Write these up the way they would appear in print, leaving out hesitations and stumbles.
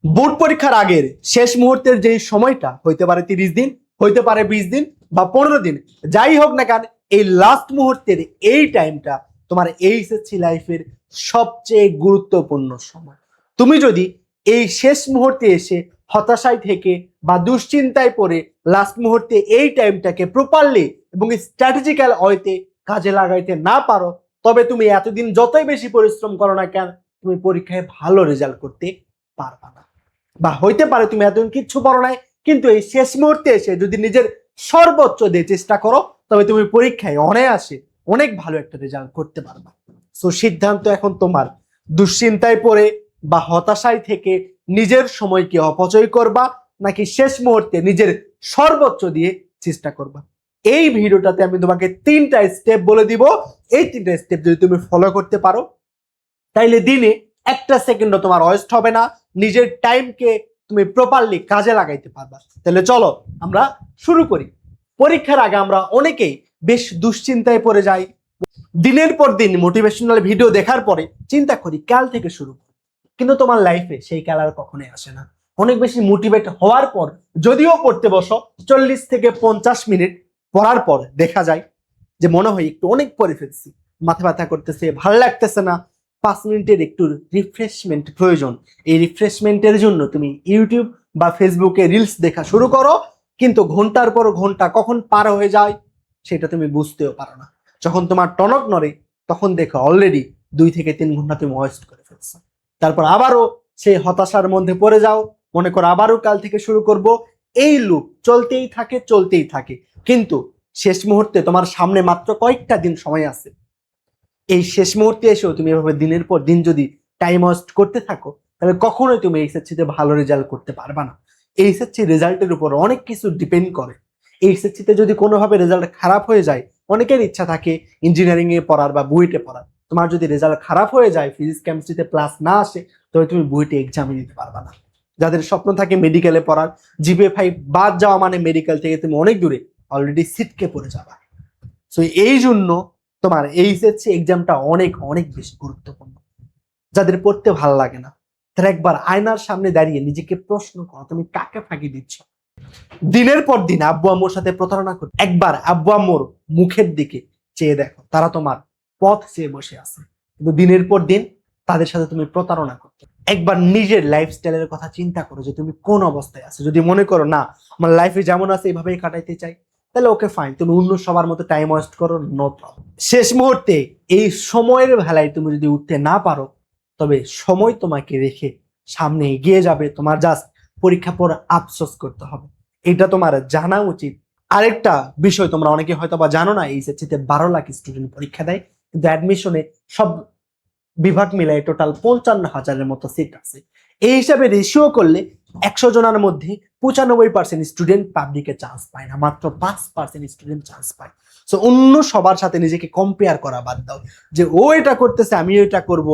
Board পরীক্ষার আগের শেষ মুহূর্তের যে সময়টা হইতে পারে 30 দিন, হইতে পারে 20 দিন বা 15 দিন, যাই হোক না কেন, এই লাস্ট মুহূর্তের এই টাইমটা তোমার এইচএসসি লাইফের সবচেয়ে গুরুত্বপূর্ণ সময়। তুমি যদি এই শেষ মুহূর্তে এসে হতাশায় থেকে বা দুশ্চিন্তায় পড়ে লাস্ট মুহূর্তে এই টাইমটাকে প্রপারলি এবং স্ট্র্যাটেজিক্যাল ওয়েতে কাজে লাগাইতে না পারো, তবে তুমি এতদিন যতই বেশি পরিশ্রম করো না কেন, তুমি পরীক্ষায় ভালো রেজাল্ট করতে পারবা না। বা হইতে পারে তুমি এতদিন কিচ্ছু পড়ো নাই, কিন্তু এই শেষ মুহূর্তে এসে যদি নিজের সর্বোচ্চ দিয়ে চেষ্টা করো, তবে তুমি পরীক্ষায় অনায়াসে অনেক ভালো একটা রেজাল্ট করতে পারবা। সো সিদ্ধান্ত এখন তোমার। দুশ্চিন্তায় পড়ে বা হতাশায় থেকে নিজের সময়কে অপচয় করবা, নাকি শেষ মুহূর্তে নিজের সর্বোচ্চ দিয়ে চেষ্টা করবা। এই ভিডিওটাতে আমি তোমাকে 3টা স্টেপ বলে দিব। এই 3টা স্টেপ যদি তুমি ফলো করতে পারো, তাইলে দিনে 1টা সেকেন্ডও তোমার ওয়েস্ট হবে না, নিজের টাইমকে তুমি প্রপারলি কাজে লাগাইতে পারবা। তাহলে চলো আমরা শুরু করি। পরীক্ষার আগে আমরা অনেকেই বেশ দুশ্চিন্তায় পড়ে যাই। দিনের পর দিন মোটিভেশনাল ভিডিও দেখার পরে চিন্তা করি কাল থেকে শুরু করি, কিন্তু তোমার লাইফে সেই কাল আর কখনোই আসে না। অনেক বেশি মোটিভেট হওয়ার পর যদিও পড়তে বসো, 40 থেকে 50 মিনিট পড়ার পর দেখা যায় যে মনে হয় একটু অনেক পড়ে ফেলছি, মাথা ব্যথা করতেছে, ভালো লাগতেছে না, 5 মিনিটের একটু রিফ্রেশমেন্ট প্রয়োজন। এই রিফ্রেশমেন্টের জন্য তুমি ইউটিউব বা ফেসবুকে রিলস দেখা শুরু করো, কিন্তু ঘন্টার পর ঘন্টা কখন পার হয়ে যায় সেটা তুমি বুঝতেও পারো না। যখন তোমার টনক নড়ে, তখন দেখো অলরেডি 2 থেকে 3 ঘন্টা তুমি ওয়েস্ট করে ফেলছো। তারপর আবারও সেই হতাশার মধ্যে পড়ে যাও, মনে করো আবারও কাল থেকে শুরু করব। এই লুপ চলতেই থাকে চলতেই থাকে, কিন্তু শেষ মুহূর্তে তোমার সামনে মাত্র কয়েকটা দিন সময় আছে। এই শেষ মুহূর্তে এসেও তুমি এভাবে দিনের পর দিন যদি টাইম ওয়েস্ট করতে থাকো, তাহলে কখনোই তুমি এইচএসসিতে ভালো রেজাল্ট করতে পারবা না। এইচএসসি রেজাল্টের উপর অনেক কিছু ডিপেন্ড করে। এইচএসসিতে যদি কোনোভাবে রেজাল্ট খারাপ হয়ে যায়, অনেকের ইচ্ছা থাকে ইঞ্জিনিয়ারিং এ পড়ার বা বুয়েটে পড়ার, তোমার যদি রেজাল্ট খারাপ হয়ে যায়, ফিজিক্স কেমিস্ট্রিতে প্লাস না আসে, তবে তুমি বুয়েটে এক্সামই দিতে পারবা না। যাদের স্বপ্ন থাকে মেডিকেলে পড়ার, জিপিএ 5 বাদ যাওয়া মানে মেডিকেল থেকে তুমি অনেক দূরে অলরেডি সিটকে পড়ে যাবা। সো এই জন্য তোমার এইচএসসি এক্সামটা অনেক অনেক বেশি গুরুত্বপূর্ণ। যাদের পড়তে ভালো লাগে না, তারা একবার আয়নার সামনে দাঁড়িয়ে নিজেকে প্রশ্ন করো, তুমি কাকে ফাঁকি দিচ্ছ। দিনের পর দিন আব্বু আম্মুর সাথে প্রতারণা করো, একবার আব্বু আম্মুর মুখের দিকে চেয়ে দেখো, তারা তোমার পথ চেয়ে বসে আছে, কিন্তু দিনের পর দিন তাদের সাথে তুমি প্রতারণা করছো। একবার নিজের লাইফস্টাইলের কথা চিন্তা করো যে তুমি কোন অবস্থায় আছো। যদি মনে করো না, আমার লাইফে যেমন আছে এইভাবেই কাটাইতে চাই, তাহলে ওকে ফাইন, তুমি অন্য সবার মতো টাইম ওয়েস্ট করো, নো প্রবলেম। শেষ মুহূর্তে এই সময়ের ভেলায় তুমি যদি উঠতে না পারো, তবে সময় তোমাকে রেখে সামনে এগিয়ে যাবে, তোমার জাস্ট পরীক্ষা পর আফসোস করতে হবে। এটা তোমার জানা উচিত। আরেকটা বিষয় তোমরা অনেকে হয়তো বা জানো না, এইচএসসিতে 12 লাখ স্টুডেন্ট পরীক্ষা দেয়, কিন্তু অ্যাডমিশনে সব বিভাগ মিলাই টোটাল 55,000-এর মতো সিট আছে। এই হিসাবে রেশিও করলে 100 জনের মধ্যে 95% স্টুডেন্ট পাবলিকে চান্স পায় না, মাত্র 5% স্টুডেন্ট চান্স পায়। সো অন্য সবার সাথে নিজেকে কম্পেয়ার করা বাদ দাও, যে ও এটা করতেছে আমিও এটা করব,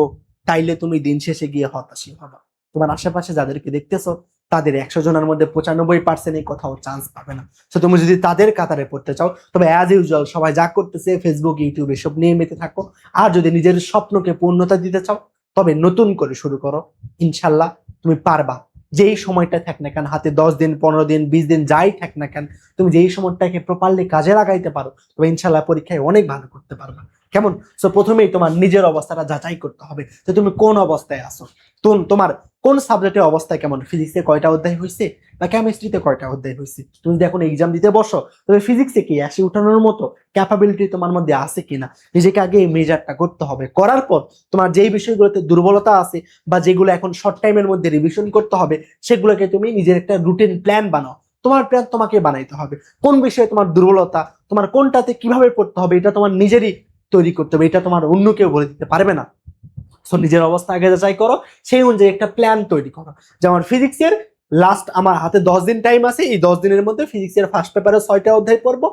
তাইলে তুমি দিন শেষে গিয়ে হতাশই হবা। তোমার আশেপাশে যাদেরকে দেখতেছো, তাদের 100 জনের মধ্যে 95% কোথাও চান্স পাবে না। তো তুমি যদি তাদের কাতারে পড়তে চাও, তবে অ্যাজ ইউজুয়াল সবাই যা করতেছে ফেসবুক ইউটিউব এসব নিয়ে মেতে থাকো। আর যদি নিজের স্বপ্নকে পূর্ণতা দিতে চাও, তবে নতুন করে শুরু করো, ইনশাল্লাহ তুমি পারবা। যেই সময়টা থাক না কেন হাতে, 10 দিন 15 দিন 20 দিন যাই থাক না কেন, তুমি যেই সময়টাকে প্রপারলি কাজে লাগাইতে পারো, তবে ইনশাল্লাহ পরীক্ষায় অনেক ভালো করতে পারবা। কেমন? সো প্রথমেই তোমার নিজের অবস্থাটা যাচাই করতে হবে যে তুমি কোন অবস্থায় আছো, তোমার কোন সাবজেক্টের অবস্থা কেমন, ফিজিক্সে কয়টা অধ্যায় হয়েছে বা কেমিস্ট্রিতে কয়টা অধ্যায় হয়েছে। তুমি যদি এখন এক্সাম দিতে বসো, তবে ফিজিক্সে কি 80 উঠানোর মতো ক্যাপাবিলিটি তোমার মধ্যে আছে কিনা, নিজেকে আগে এই মেজারটা করতে হবে। করার পর তোমার যেই বিষয়গুলোতে দুর্বলতা আছে বা যেগুলো এখন শর্ট টাইমের মধ্যে রিভিশন করতে হবে, সেগুলোকে তুমি নিজের একটা রুটিন প্ল্যান বানাও। তোমার প্ল্যান তোমাকে বানাইতে হবে। কোন বিষয়ে তোমার দুর্বলতা, তোমার কোনটাতে কিভাবে পড়তে হবে, এটা তোমার নিজেরই তৈরি করতে হবে, এটা তোমার অন্য কেউ বলে দিতে পারবে না। সো নিজের অবস্থা আগে যাচাই করো, সেই অনুযায়ী একটা প্ল্যান তৈরি করো। যেমন ফিজিক্সের লাস্ট আমার হাতে 10 দিন টাইম আছে, এই 10 দিনের মধ্যে ফিজিক্সের ফার্স্ট পেপারে 6টা অধ্যায় পড়বো,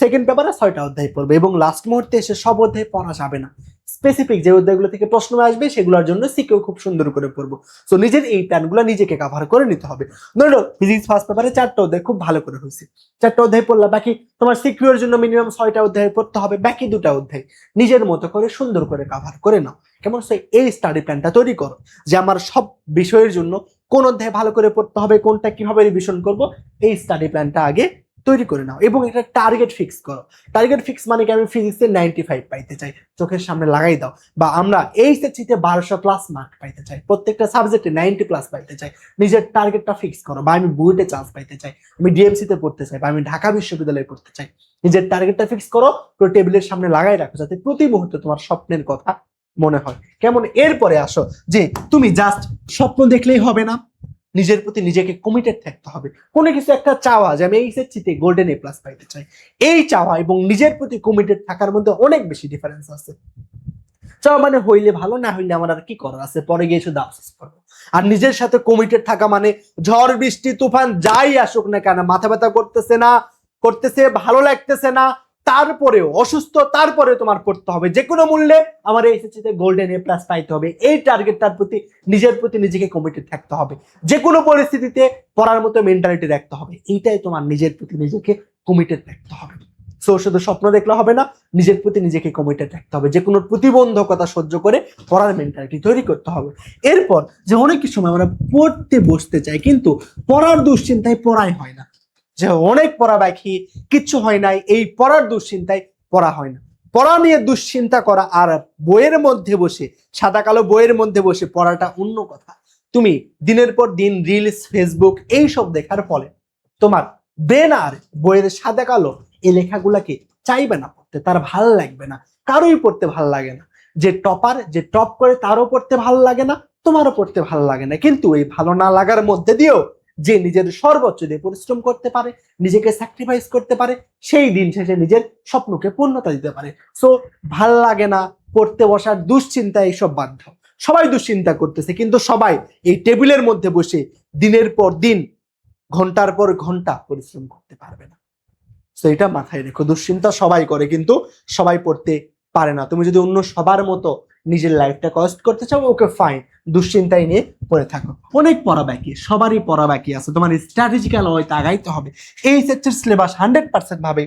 সেকেন্ড পেপারে 6টা অধ্যায় পড়বো, এবং লাস্ট মুহূর্তে এসে সব অধ্যায় পড়া যাবে না। স্পেসিফিক যে অধ্যায়গুলো থেকে প্রশ্ন আসবে সেগুলোর জন্য সিকিউ খুব সুন্দর করে পড়বো। সো নিজের এই প্ল্যানগুলো নিজেকে কভার করে নিতে হবে। ধরো ফিজিক্স ফার্স্ট পেপারে 4টা অধ্যায় খুব ভালো করে হয়েছে, 4টা অধ্যায় পড়লা, বাকি তোমার সিকিউর জন্য মিনিমাম 6টা অধ্যায় পড়তে হবে, বাকি 2টা অধ্যায় নিজের মতো করে সুন্দর করে কভার করে নাও। কেমন? সো এই স্টাডি প্ল্যানটা তৈরি করো যে আমার সব বিষয়ের জন্য কোন অধ্যায় ভালো করে পড়তে হবে, কোনটা কিভাবে রিভিশন করব, এই স্টাডি প্ল্যানটা আগে তৈরি করে নাও এবং একটা টার্গেট ফিক্স করো। টার্গেট ফিক্স মানে কি, আমি ফিজিক্সে 95 পাইতে চাই, চোখের সামনে লাগাই দাও। বা আমরা এইচএসসিতে 1200+ মার্ক পাইতে চাই, প্রত্যেকটা সাবজেক্টে 90+ পাইতে চাই, নিজের টার্গেটটা ফিক্স করো। বা আমি বুয়েটে চান্স পাইতে চাই, আমি ডিএমসিতে পড়তে চাই, বা আমি ঢাকা বিশ্ববিদ্যালয়ে পড়তে চাই, নিজের টার্গেটটা ফিক্স করো, তো টেবিলের সামনে লাগাই রাখো যাতে প্রতি মুহূর্তে তোমার স্বপ্নের কথা মনে হয়। কেমন? এরপরে আসো যে তুমি জাস্ট স্বপ্ন দেখলেই হবে না, নিজের প্রতি নিজেকে কমিটেড থাকতে হবে। কোনো কিছু একটা চাওয়া যে আমি এইচএসসিতে গোল্ডেন এ প্লাস পাইতে চাই, এই চাওয়া এবং নিজের প্রতি কমিটেড থাকার মধ্যে অনেক বেশি ডিফারেন্স আছে। চাওয়া মানে হইলে ভালো, না হইলে আমার আর কি করার আছে, পরে গিয়ে শুধু আফসোস করবো। আর নিজের সাথে কমিটেড থাকা মানে ঝড় বৃষ্টি তুফান যাই আসুক না কেন, মাথা ব্যথা করতেছে, ভালো লাগতেছে না, তারপরেও অসুস্থ, তারপরে তোমার পড়তে হবে, যে কোনো মূল্যে আমার এইচএসসিতে গোল্ডেন এ প্লাস পাইতে হবে। এই টার্গেটটার প্রতি নিজের প্রতি নিজেকে কমিটেড থাকতে হবে, যে কোনো পরিস্থিতিতে পড়ার মতো মেন্টালিটি রাখতে হবে। এইটাই তোমার নিজের প্রতি নিজেকে কমিটেড রাখতে হবে। সো শুধু স্বপ্ন দেখলে হবে না, নিজের প্রতি নিজেকে কমিটেড রাখতে হবে, যে কোনো প্রতিবন্ধকতা সহ্য করে পড়ার মেন্টালিটি তৈরি করতে হবে। এরপর যে অনেক সময় আমরা পড়তে বসতে চাই কিন্তু পড়ার দুশ্চিন্তায় পড়াই হয় না, যে অনেক পড়া বাকি, কিচ্ছু হয় নাই, এই পড়ার দুশ্চিন্তায় পড়া হয় না। পড়া নিয়ে দুশ্চিন্তা করা আর বইয়ের মধ্যে বসে, সাদা কালো বইয়ের মধ্যে বসে পড়াটা অন্য কথা। তুমি দিনের পর দিন রিলস, ফেসবুক এইসব দেখার ফলে তোমার ব্রেন আর বইয়ের সাদা কালো এই লেখাগুলাকে চাইবে না পড়তে, তার ভাল লাগবে না, কারোই পড়তে ভাল লাগে না। যে টপার, যে টপ করে তারও পড়তে ভাল লাগে না, তোমারও পড়তে ভাল লাগে না। কিন্তু এই ভালো না লাগার মধ্যে দিয়েও যে নিজের সর্বোচ্চ দিয়ে পরিশ্রম করতে পারে, নিজেকে স্যাক্রিফাইস করতে পারে, সেই দিন শেষে নিজের স্বপ্নকে পূর্ণতা দিতে পারে। সো ভাল লাগে না পড়তে বসার দুশ্চিন্তা, এইসব বাদ দাও। সবাই দুশ্চিন্তা করতেছে, কিন্তু সবাই এই টেবিলের মধ্যে বসে দিনের পর দিন, ঘন্টার পর ঘন্টা পরিশ্রম করতে পারবে না। তো এটা মাথায় রেখো, দুশ্চিন্তা সবাই করে কিন্তু সবাই পড়তে পারে না। তুমি যদি অন্য সবার মতো নিজের লাইফটা কষ্ট করতে চাও, ওকে ফাইন, দুশ্চিন্তাই নিয়ে পড়ে থাকো। অনেক পড়া বাকি, সবারই পড়া বাকি আছে, তোমার স্ট্র্যাটেজিক্যাল ওয়েতে আগাইতে হবে। এই সেক্টর সিলেবাস 100% ভাবে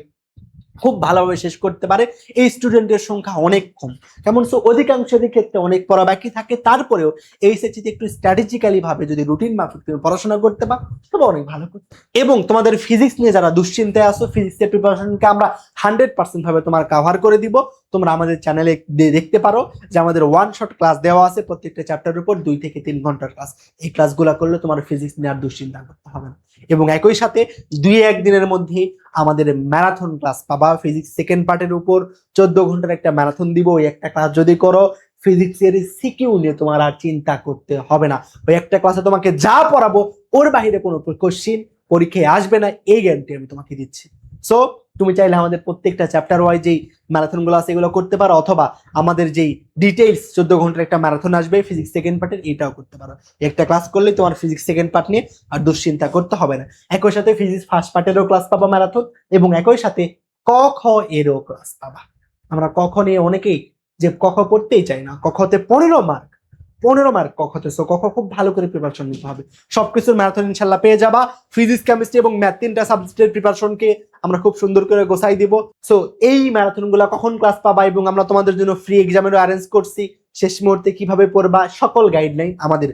খুব ভালোভাবে শেষ করতে পারে এই স্টুডেন্টের সংখ্যা অনেক কম। কেমন? সো অধিকাংশের ক্ষেত্রে অনেক পড়া বাকি থাকে, তারপরেও এইচএসসিতে একটু স্ট্র্যাটেজিক্যালি ভাবে যদি রুটিন মাফিক তুমি পড়াশোনা করতে পারো তবে অনেক ভালো করতে। এবং তোমাদের ফিজিক্স নিয়ে যারা দুশ্চিন্তায় আসো, ফিজিক্সের প্রিপারেশনকে আমরা 100% ভাবে তোমার কাভার করে দিব। তোমরা আমাদের চ্যানেলে দেখতে পারো যে আমাদের ওয়ান শট ক্লাস দেওয়া আছে, প্রত্যেকটা চ্যাপ্টারের উপর 2 থেকে 3 ঘন্টার ক্লাস। এই ক্লাসগুলো করলে তোমার ফিজিক্স নিয়ে আর দুশ্চিন্তা করতে হবে না। এবং একই সাথে 2-1 দিনের মধ্যে আমাদের ম্যারাথন ক্লাস পাবা। ফিজিক্স সেকেন্ড পার্টের উপর 14 ঘন্টার একটা ম্যারাথন দিব। ওই একটা ক্লাস যদি করো, ফিজিক্সের সিকিউ নিয়ে তোমার আর চিন্তা করতে হবে না। ওই একটা ক্লাসে তোমাকে যা পড়াবো ওর বাইরে কোনো কোশ্চিন পরীক্ষায় আসবে না, এই গ্যারান্টি আমি তোমাকে দিচ্ছি। সো তুমি চাইলে আমাদের প্রত্যেকটা চ্যাপ্টার ওয়াইজ যেই ম্যারাথনগুলো আছে এগুলো করতে পারো, অথবা আমাদের যেই ডিটেইলস 14 ঘন্টার একটা ম্যারাথন আসবে ফিজিক্স সেকেন্ড পার্টের, এটাও করতে পারো। একটা ক্লাস করলে তোমার ফিজিক্স সেকেন্ড পার্ট নিয়ে আর দুশ্চিন্তা করতে হবে না। একই সাথে ফিজিক্স ফার্স্ট পার্টেরও ক্লাস পাবা ম্যারাথন, এবং একই সাথে ক খ এরও ক্লাস পাবা। আমরা ক খ নিয়ে অনেকেই যে ক খ পড়তেই চাই না, ক খতে 15 মার্ক, 15 মার্ক ক খতে। সো ক খ খুব ভালো করে প্রিপারেশন নিতে হবে। সবকিছুর ম্যারাথন ইনশাল্লাহ পেয়ে যাবা। ফিজিক্স, কেমিস্ট্রি এবং ম্যাথ 3টা সাবজেক্টের প্রিপারেশনকে আমরা খুব সুন্দর করে গোছাই দিব। সো এই ম্যারাথন গুলা কখন ক্লাস পাবা, এবং আমরা তোমাদের জন্য ফ্রি এক্সামেরও অ্যারেঞ্জ করছি, শেষ মুহূর্তে কিভাবে পড়বা সকল গাইডলাইন আমাদের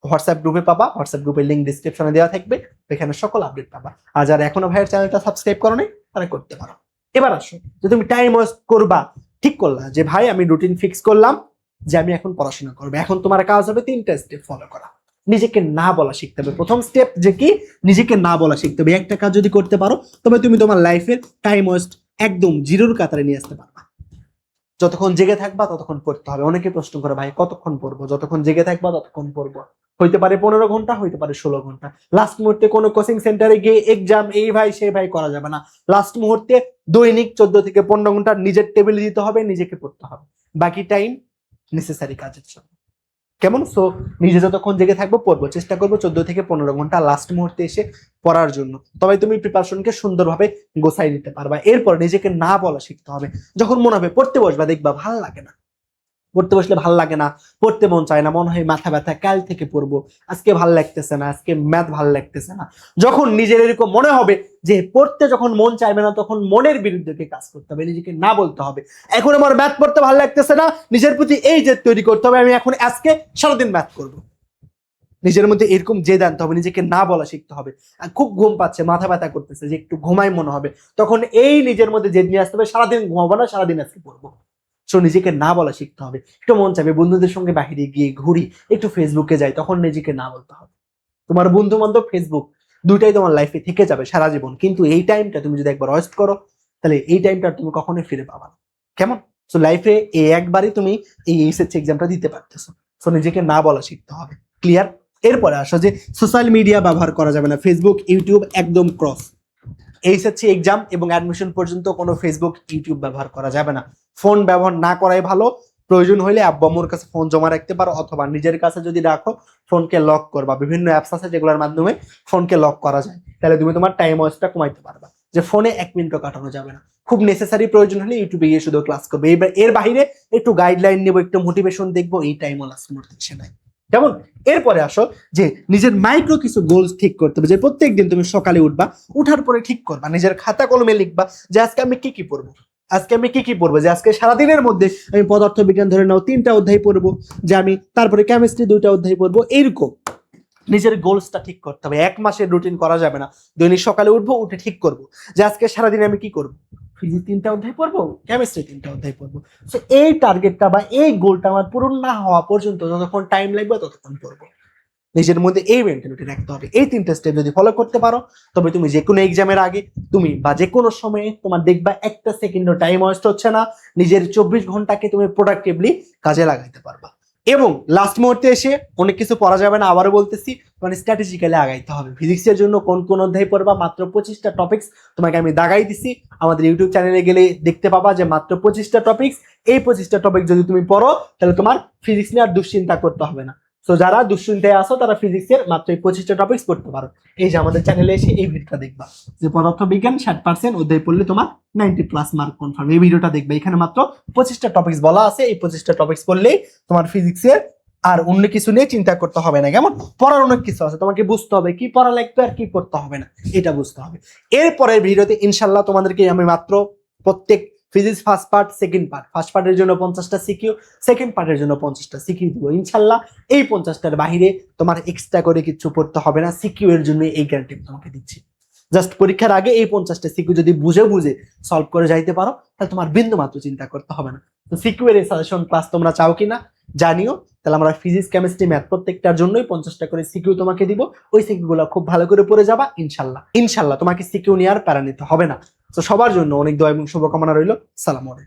হোয়াটসঅ্যাপ গ্রুপে পাবা। হোয়াটসঅ্যাপ গ্রুপের লিঙ্ক ডিসক্রিপশনে দেওয়া থাকবে, এখানে সকল আপডেট পাবা। আর যারা এখনো ভাইয়ের চ্যানেলটা সাবস্ক্রাইব করো নাই তারা করতে পারো। এবার আসো যে তুমি টাইম ওয়েস্ট করবা, ঠিক করলা যে ভাই আমি রুটিন ফিক্স করলাম যে আমি এখন পড়াশোনা করবো। এখন তোমার কাজ হবে 3টা স্টেপ ফলো করা। নিজেকে না বলা শিখতে হবে। প্রথম স্টেপ যে কি, নিজেকে না বলা শিখতে হবে। একটা কাজ যদি করতে পারো তবে তুমি তোমার লাইফের টাইম ওয়েস্ট একদম জিরোর কাতারে নিয়ে আসতে পারবা। যতক্ষণ জেগে থাকবা ততক্ষণ পড়তে হবে। অনেকে প্রশ্ন করে ভাই কতক্ষণ পড়বো? যতক্ষণ জেগে থাকবা ততক্ষণ পড়বো। হইতে পারে 15 ঘন্টা, হইতে পারে 16 ঘন্টা। লাস্ট মুহূর্তে কোনো কোচিং সেন্টারে গিয়ে এক্সাম এই ভাই সে ভাই করা যাবে না। লাস্ট মুহূর্তে দৈনিক 14 থেকে 15 ঘন্টা নিজের টেবিলে দিতে হবে, নিজেকে পড়তে হবে। বাকি টাইম নেসেসারি কাজের জন্য। কেমন? সো নিজে যতক্ষণ জেগে থাকবো পড়বো, চেষ্টা করবো 14 থেকে 15 ঘন্টা লাস্ট মুহূর্তে এসে পড়ার জন্য। তবে তুমি প্রিপারেশনকে সুন্দরভাবে গোছাই নিতে পারবা। এরপর নিজেকে না বলা শিখতে হবে। যখন মনে হবে পড়তে বসবা, দেখবা ভালো লাগে না, পড়তে বসলে ভাল লাগে না, পড়তে মন চায় না, মনে হয় মাথা ব্যথা, কাল থেকে পড়বো, আজকে ভাল লাগতেছে না, আজকে ম্যাথ ভাল লাগতেছে না। যখন নিজের এরকম মনে হবে যে পড়তে যখন মন চাইবে না, তখন মনের বিরুদ্ধে কাজ করতে হবে, নিজেকে না বলতে হবে এখন আমার ম্যাথ পড়তে ভালো লাগতেছে না, নিজের প্রতি এই জেদ তৈরি করতে হবে, আমি এখন আজকে সারাদিন ম্যাথ করবো। নিজের মধ্যে এরকম জেদ আনতে হবে, নিজেকে না বলা শিখতে হবে। খুব ঘুম পাচ্ছে, মাথা ব্যথা করতেছে, যে একটু ঘুমাই মনে হবে, তখন এই নিজের মধ্যে জেদ নিয়ে আসতে হবে, সারাদিন ঘুমাবো না, সারাদিন আজকে পড়বো। সো নিজেকে না বলা শিখতে হবে। একটু মন চাইবে বন্ধুদের সঙ্গে বাহিরে গিয়ে ঘুরি, একটু ফেসবুকে যাই, তখন নিজেকে না বলতে হবে। তোমার বন্ধু বান্ধব, ফেসবুক, দুইটাই তোমার লাইফে থেকে যাবে সারা জীবন, কিন্তু এই টাইমটা তুমি যদি একবার ওয়েস্ট করো, তাহলে এই টাইমটা তুমি কখনোই ফিরে পাবা না। কেমন? সো লাইফে এই একবারই তুমি এই এইচএসসি এক্সামটা দিতে পারতেছো। সো নিজেকে না বলা শিখতে হবে। ক্লিয়ার? এরপরে আসো যে সোশ্যাল মিডিয়া ব্যবহার করা যাবে না, ফেসবুক ইউটিউব একদম ক্রস। এইচএসসি এক্সাম এবং অ্যাডমিশন পর্যন্ত কোনো ফেসবুক ইউটিউব ব্যবহার করা যাবে না। ফোন ব্যবহার না করাই ভালো। প্রয়োজন হলে আব্বু আম্মুর কাছে ফোন জমা রাখতে পারো, অথবা নিজের কাছে যদি রাখো ফোনকে লক করবা। বিভিন্ন অ্যাপস আছে যেগুলোর মাধ্যমে ফোনকে লক করা যায়, তাহলে তুমি তোমার টাইম ওয়েস্টটা কমাইতে পারবা। যে ফোনে 1 মিনিটও কাটানো যাবে না। খুব নেসেসারি প্রয়োজন হলে ইউটিউবে গিয়ে শুধু ক্লাস করবে। এর বাইরে একটু গাইডলাইন নেবো, একটু মোটিভেশন দেখবো, এই টাইম লাস্ট মোটিভেশন নাই। কেমন? এরপরে আসো যে নিজের মাইক্রো কিছু গোলস ঠিক করতে হবে, যে প্রত্যেকদিন তুমি সকালে উঠবা, উঠার পরে ঠিক করবা, নিজের খাতা কলমে লিখবা যে আজকে আমি কি কি পড়বো, আজকে আমি কি কি পড়বো, যে আজকে সারাদিনের মধ্যে আমি পদার্থ বিজ্ঞান ধরে নাও 3টা অধ্যায় পড়বো, যে আমি তারপরে কেমিস্ট্রি 2টা অধ্যায় পড়বো। এইরকম নিজের গোলসটা ঠিক করতে হবে। 1 মাসের রুটিন করা যাবে না। দৈনিক সকালে উঠবো, উঠে ঠিক করবো যে আজকে সারাদিন আমি কি করবো, ফিজিক্স 3টা অধ্যায় পড়বো, কেমিস্ট্রি 3টা অধ্যায় পড়বো। সো এই টার্গেটটা বা এই গোলটা আমার পূরণ না হওয়া পর্যন্ত যতক্ষণ টাইম লাগবে ততক্ষণ পড়বো। নিজের মধ্যে এই মেন্টালিটি রাখতে হবে। এই 3টা স্টেপ যদি ফলো করতে পারো, তবে তুমি যে কোনো এক্সামের আগে তুমি বা যে কোনো সময়ে তোমার দেখবা 1টা সেকেন্ডও টাইম ওয়েস্ট হচ্ছে না। নিজের 24 ঘন্টাকে তুমি প্রোডাক্টিভলি কাজে লাগাইতে পারবা। এবং লাস্ট মুহূর্তে এসে অনেক কিছু পড়া যাবে না, আবারও বলতেছি, মানে স্ট্র্যাটেজিক্যালি আগাইতে হবে। ফিজিক্সের জন্য কোন কোন অধ্যায় পড়বা, মাত্র 25টা টপিকস তোমাকে আমি দাগাই দিছি। আমাদের ইউটিউব চ্যানেলে গেলে দেখতে পাবা যে মাত্র 25টা টপিকস। এই 25টা টপিক যদি তুমি পড়ো, তাহলে তোমার ফিজিক্স নিয়ে আর দুশ্চিন্তা করতে হবে না। তো যারা দুশ্চিন্তায় আসো, তারা ফিজিক্সের মাত্র এই 25টা টপিকস পড়তে পারো। এই যে আমাদের চ্যানেলে এসে এই ভিডিওটা দেখবা, যে পদার্থ বিজ্ঞান 60% অধ্যায় পড়লে তোমার 90+ মার্ক কনফার্ম। এই ভিডিওটা দেখবে, এখানে মাত্র 25টা টপিকস বলা আছে। এই 25টা টপিকস পড়লেই তোমার ফিজিক্সের আর অন্য কিছু নিয়ে চিন্তা করতে হবে না। কেমন? পড়ার অনেক কিছু আছে, তোমাকে বুঝতে হবে কি পড়া লাগবে আর কি পড়তে হবে না, এটা বুঝতে হবে। এরপরের ভিডিওতে ইনশাল্লাহ তোমাদেরকে আমি মাত্র প্রত্যেক physics first part, second part, first পার্টের জন্য 50টা সিকিউ, সেকেন্ড পার্টের জন্য 50টা সিকিউ দিব ইনশাল্লাহ। এই 50টার বাহিরে তোমার এক্সট্রা করে কিছু পড়তে হবে না। সিকিউ এর জন্য এই গ্যারান্টি তোমাকে দিচ্ছি। জাস্ট পরীক্ষার আগে এই 50টা সিকিউ যদি বুঝে বুঝে সলভ করে যাইতে পারো, তাহলে তোমার বিন্দু মাত্র চিন্তা করতে হবে না। তো সিকিউ এর সাজেশন ক্লাস তোমরা চাও কিনা জানিও। তাহলে আমরা ফিজিক্স, কেমিস্ট্রি, ম্যাথ প্রত্যেকটার জন্যই 50টা করে সিকিউ তোমাকে দিব। ওই সিকিউ গুলো খুব ভালো করে পড়ে যাবা ইনশাল্লাহ। ইনশাল্লাহ তোমাকে সিকিউ নিয়ে আর প্যারা নিতে হবে না। তো সবার জন্য অনেক দোয়া এবং শুভকামনা রইল। সালাম আলাইকুম।